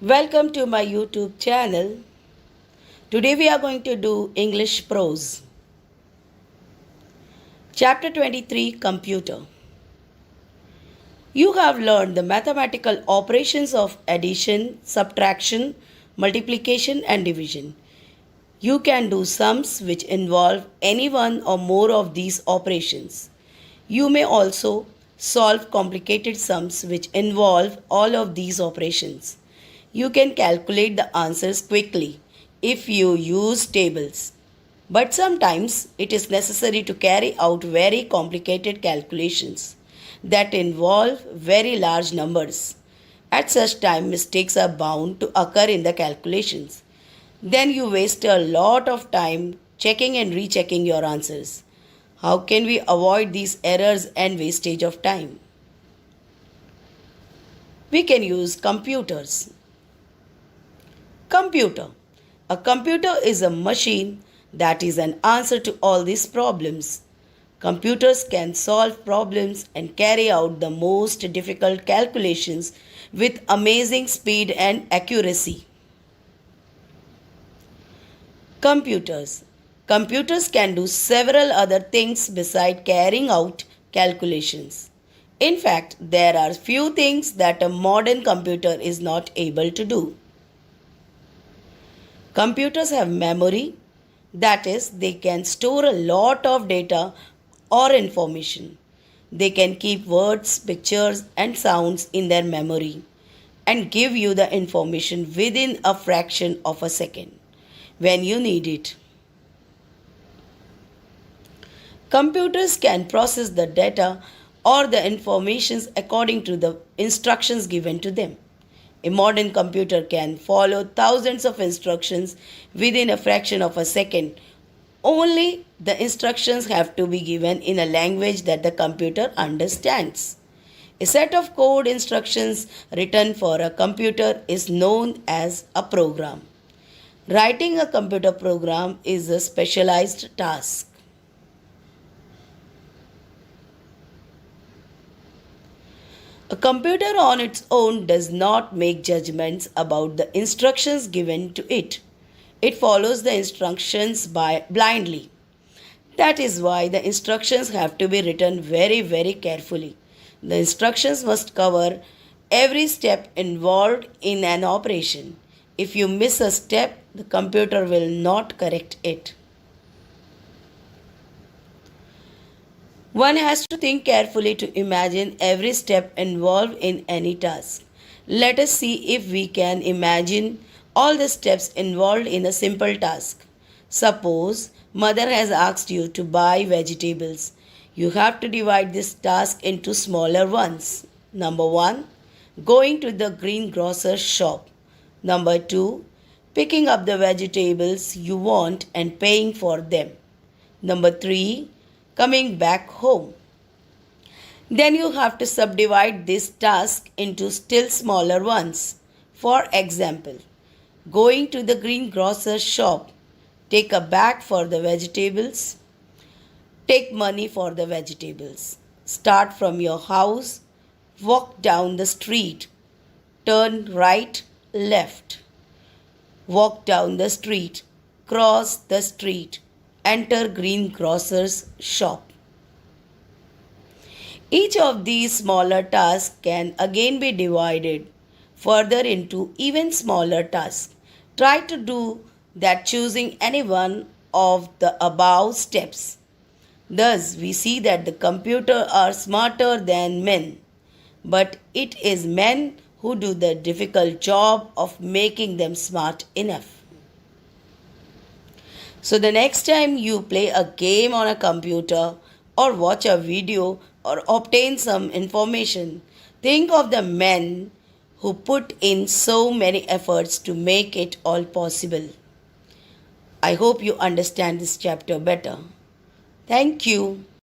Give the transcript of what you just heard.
Welcome to my YouTube channel. Today we are going to do English prose. Chapter 23 Computer. You have learned the mathematical operations of addition, subtraction, multiplication, and division. You can do sums which involve any one or more of these operations. You may also solve complicated sums which involve all of these operations. You can calculate the answers quickly if you use tables. But sometimes it is necessary to carry out very complicated calculations that involve very large numbers. At such time, mistakes are bound to occur in the calculations. Then you waste a lot of time checking and rechecking your answers. How can we avoid these errors and wastage of time? We can use computers. Computer. A computer is a machine that is an answer to all these problems. Computers can solve problems and carry out the most difficult calculations with amazing speed and accuracy. Computers. Computers can do several other things besides carrying out calculations. In fact, there are few things that a modern computer is not able to do. Computers have memory, that is, they can store a lot of data or information. They can keep words, pictures, and sounds in their memory and give you the information within a fraction of a second when you need it. Computers can process the data or the informations according to the instructions given to them. A modern computer can follow thousands of instructions within a fraction of a second. Only the instructions have to be given in a language that the computer understands. A set of code instructions written for a computer is known as a program. Writing a computer program is a specialized task. A computer on its own does not make judgments about the instructions given to it. It follows the instructions blindly. That is why the instructions have to be written very carefully. The instructions must cover every step involved in an operation. If you miss a step, the computer will not correct it. One has to think carefully to imagine every step involved in any task. Let us see if we can imagine all the steps involved in a simple task. Suppose mother has asked you to buy vegetables. You have to divide this task into smaller ones. Number 1, going to the greengrocer's shop. Number 2, picking up the vegetables you want and paying for them. Number 3, coming back home. Then you have to subdivide this task into still smaller ones. For example, going to the greengrocer's shop, take a bag for the vegetables, take money for the vegetables. Start from your house, walk down the street, turn right, left. Walk down the street, cross the street, enter greengrocer's shop. Each of these smaller tasks can again be divided further into even smaller tasks. Try to do that choosing any one of the above steps. Thus, we see that the computers are smarter than men, but it is men who do the difficult job of making them smart enough. So the next time you play a game on a computer or watch a video or obtain some information, think of the men who put in so many efforts to make it all possible. I hope you understand this chapter better. Thank you.